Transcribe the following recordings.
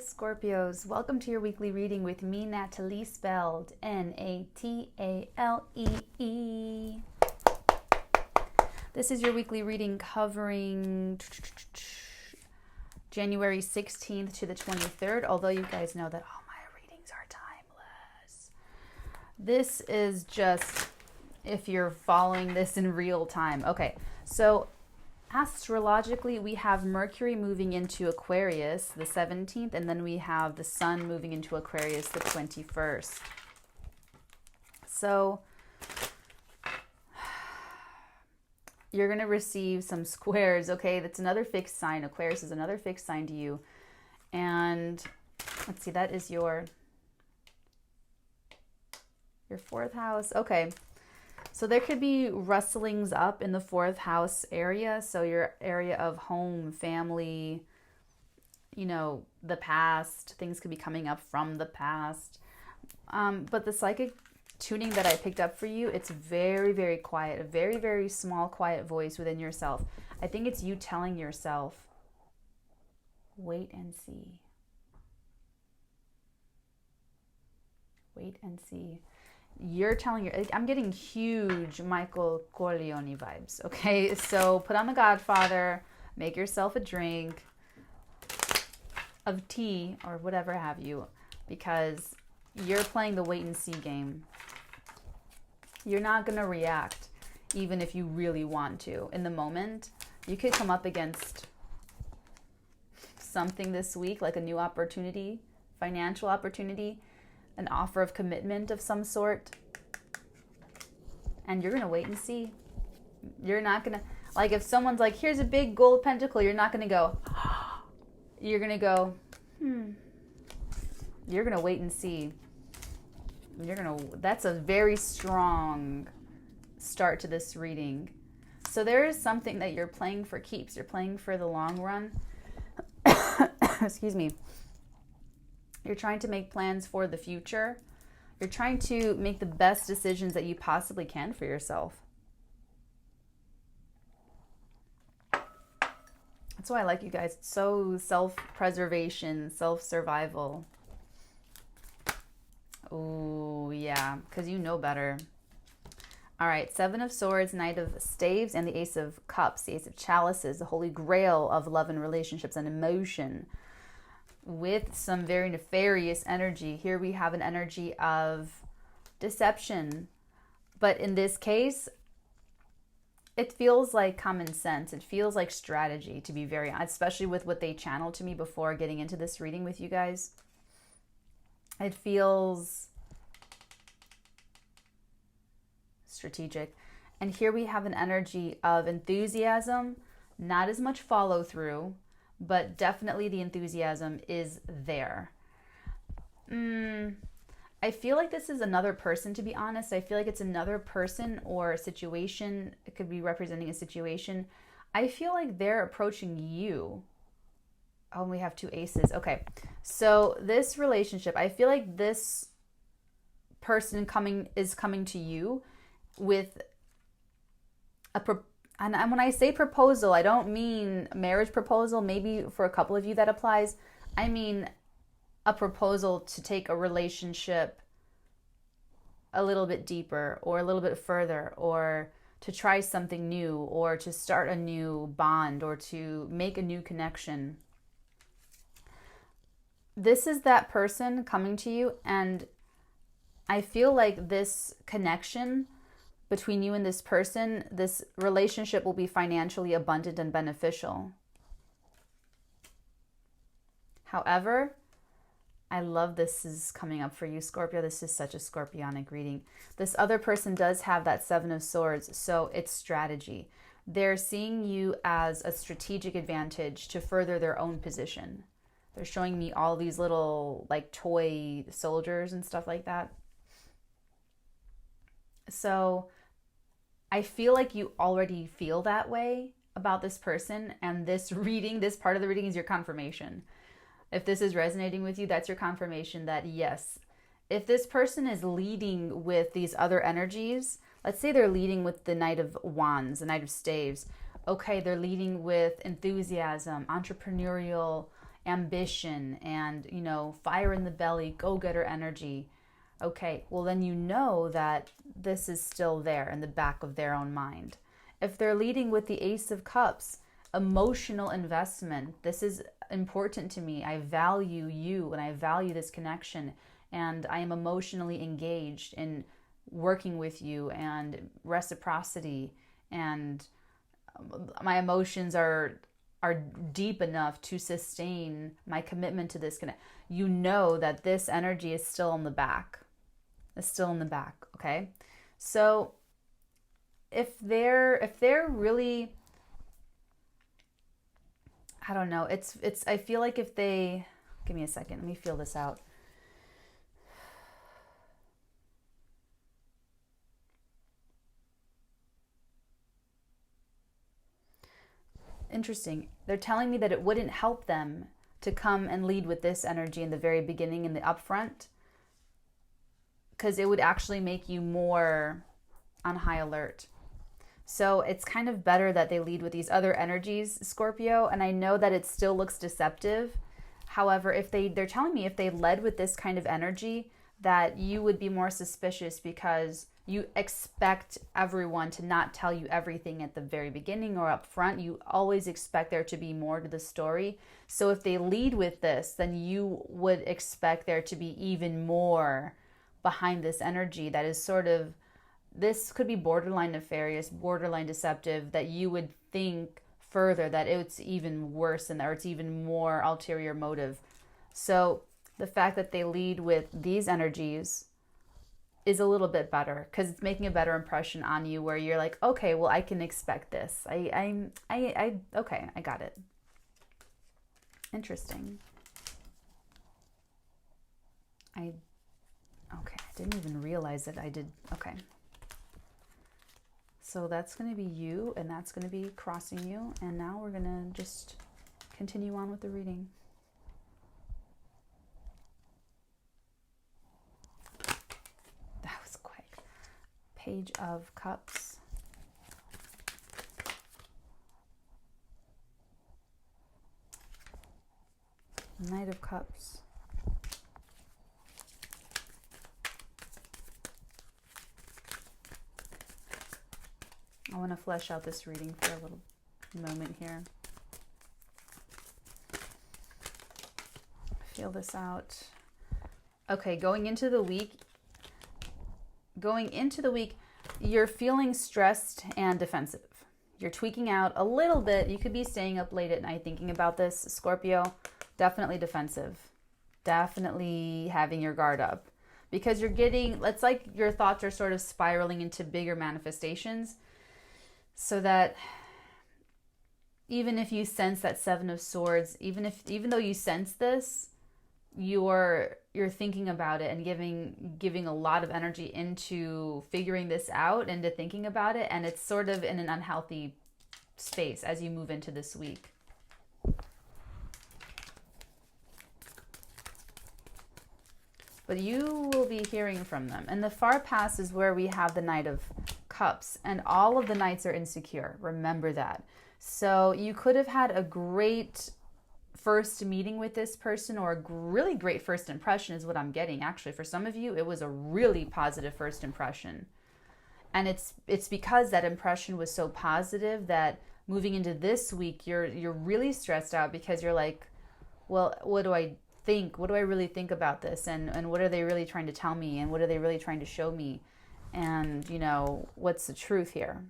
Scorpios, welcome to your weekly reading with me, Natalie, spelled Natale. This is your weekly reading covering January 16th to the 23rd, although you guys know that all my readings are timeless. This is just if you're following this in real time. Okay, so astrologically, we have Mercury moving into Aquarius the 17th, and then we have the Sun moving into Aquarius the 21st. So you're going to receive some squares, okay? That's another fixed sign. Aquarius is another fixed sign to you. And let's see, that is your fourth house. Okay. So there could be rustlings up in the fourth house area. So your area of home, family, you know, the past. Things could be coming up from the past. But the psychic tuning that I picked up for you, it's very, very quiet. A very, very small, quiet voice within yourself. I think it's you telling yourself, wait and see. Wait and see. You're telling I'm getting huge Michael Corleone vibes, okay? So put on The Godfather, make yourself a drink of tea or whatever have you, because you're playing the wait and see game. You're not going to react even if you really want to. In the moment, you could come up against something this week, like a new opportunity, financial opportunity, an offer of commitment of some sort, and you're going to wait and see. You're not going to, like if someone's like, here's a big gold pentacle, you're not going to go, you're going to go, You're going to wait and see. That's a very strong start to this reading. So there is something that you're playing for keeps. You're playing for the long run. Excuse me. You're trying to make plans for the future. You're trying to make the best decisions that you possibly can for yourself. That's why I like you guys. It's so self-preservation, self-survival. Oh, yeah, because you know better. All right, Seven of Swords, Knight of Staves, and the Ace of Cups, the Ace of Chalices, the Holy Grail of love and relationships and emotion, with some very nefarious energy. Here we have an energy of deception. But in this case, it feels like common sense. It feels like strategy, to be very honest, especially with what they channeled to me before getting into this reading with you guys. It feels strategic. And here we have an energy of enthusiasm, not as much follow through, but definitely the enthusiasm is there. I feel like this is another person, to be honest. I feel like it's another person or a situation. It could be representing a situation. I feel like they're approaching you. Oh, we have two aces. Okay. So this relationship, I feel like this person is coming to you with and when I say proposal, I don't mean marriage proposal. Maybe for a couple of you that applies. I mean a proposal to take a relationship a little bit deeper or a little bit further, or to try something new, or to start a new bond, or to make a new connection. This is that person coming to you, and I feel like this connection between you and this person, this relationship will be financially abundant and beneficial. However, I love this is coming up for you, Scorpio. This is such a Scorpionic reading. This other person does have that Seven of Swords, so it's strategy. They're seeing you as a strategic advantage to further their own position. They're showing me all these little like toy soldiers and stuff like that. So I feel like you already feel that way about this person, and this reading, this part of the reading is your confirmation. If this is resonating with you, that's your confirmation that yes, if this person is leading with these other energies, let's say they're leading with the Knight of Wands, the Knight of Staves. Okay, they're leading with enthusiasm, entrepreneurial ambition and, you know, fire in the belly, go-getter energy. Okay, well then you know that this is still there in the back of their own mind. If they're leading with the Ace of Cups, emotional investment, this is important to me. I value you and I value this connection, and I am emotionally engaged in working with you, and reciprocity, and my emotions are deep enough to sustain my commitment to this connect. You know that this energy is still in the back. It's still in the back, okay? So if they're really, I don't know, it's I feel like if they, give me a second, let me feel this out. Interesting. They're telling me that it wouldn't help them to come and lead with this energy in the very beginning, in the upfront, because it would actually make you more on high alert. So it's kind of better that they lead with these other energies, Scorpio, and I know that it still looks deceptive. However, if they're telling me if they led with this kind of energy, that you would be more suspicious because you expect everyone to not tell you everything at the very beginning or up front. You always expect there to be more to the story. So if they lead with this, then you would expect there to be even more behind this energy that is sort of, this could be borderline nefarious, borderline deceptive, that you would think further that it's even worse than that, or it's even more ulterior motive. So the fact that they lead with these energies is a little bit better, because it's making a better impression on you, where you're like, okay, well, I can expect this. Okay, I got it. Interesting. I didn't even realize that I did. Okay. So that's going to be you, and that's going to be crossing you. And now we're going to just continue on with the reading. That was quick. Page of Cups. Knight of Cups. I want to flesh out this reading for a little moment here. Feel this out. Okay, going into the week, you're feeling stressed and defensive. You're tweaking out a little bit. You could be staying up late at night thinking about this, Scorpio. Definitely defensive. Definitely having your guard up. Because you're getting, it's like your thoughts are sort of spiraling into bigger manifestations. So that even if you sense that Seven of Swords, even though you sense this, you're thinking about it and giving a lot of energy into figuring this out, into thinking about it, and it's sort of in an unhealthy space as you move into this week. But you will be hearing from them. And the far past is where we have the Knight of Cups, and all of the knights are insecure. Remember that. So you could have had a great first meeting with this person, or a really great first impression is what I'm getting. Actually, for some of you, it was a really positive first impression. And it's because that impression was so positive that moving into this week, you're really stressed out, because you're like, well, what do I think? What do I really think about this? And what are they really trying to tell me? And what are they really trying to show me? And, you know, what's the truth here?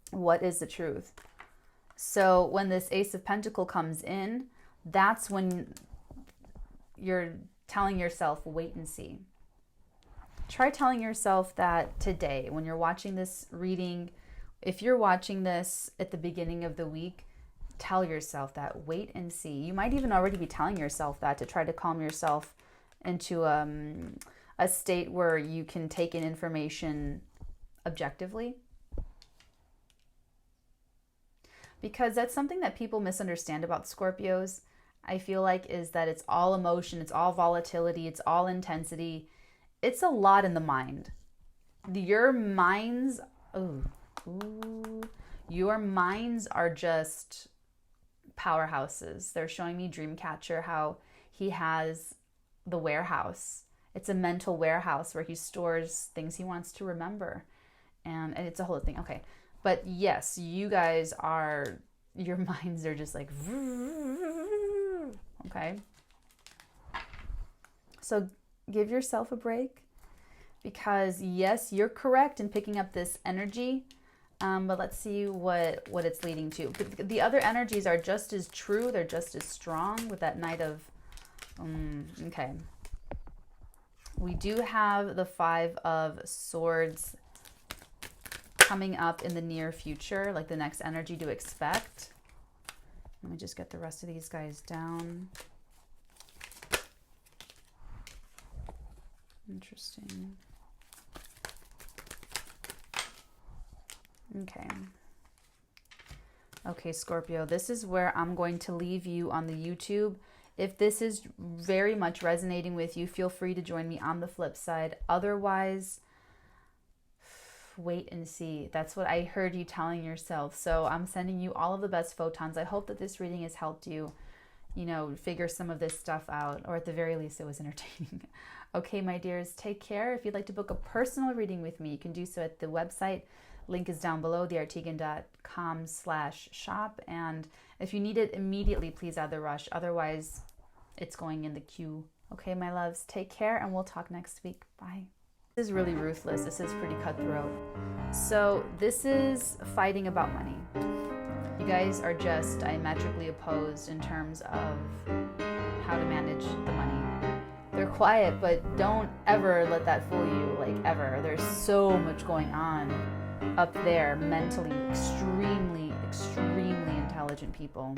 What is the truth? So when this Ace of Pentacles comes in, that's when you're telling yourself, wait and see. Try telling yourself that today, when you're watching this reading, if you're watching this at the beginning of the week, tell yourself that, wait and see. You might even already be telling yourself that to try to calm yourself into a state where you can take in information objectively. Because that's something that people misunderstand about Scorpios, I feel like, is that it's all emotion, it's all volatility, it's all intensity. It's a lot in the mind. Your minds are just powerhouses. They're showing me Dreamcatcher, how he has the warehouse. It's a mental warehouse where he stores things he wants to remember. And it's a whole thing. Okay. But yes, you guys are, your minds are just like, okay. So give yourself a break, because yes, you're correct in picking up this energy. But let's see what it's leading to. The other energies are just as true. They're just as strong with that Knight of, okay. We do have the Five of Swords coming up in the near future, like the next energy to expect. Let me just get the rest of these guys down. Interesting. Okay. Okay, Scorpio, this is where I'm going to leave you on the YouTube. If this is very much resonating with you, feel free to join me on the flip side. Otherwise, wait and see. That's what I heard you telling yourself. So I'm sending you all of the best photons. I hope that this reading has helped you, you know, figure some of this stuff out, or at the very least it was entertaining. Okay, my dears, take care. If you'd like to book a personal reading with me, you can do so at the website. Link is down below, theartigan.com/shop. And if you need it immediately, please add the rush. Otherwise, it's going in the queue. Okay, my loves, take care, and we'll talk next week. Bye. This is really ruthless. This is pretty cutthroat. So this is fighting about money. You guys are just diametrically opposed in terms of how to manage the money. They're quiet, but don't ever let that fool you, like ever. There's so much going on up there mentally. Extremely, extremely intelligent people.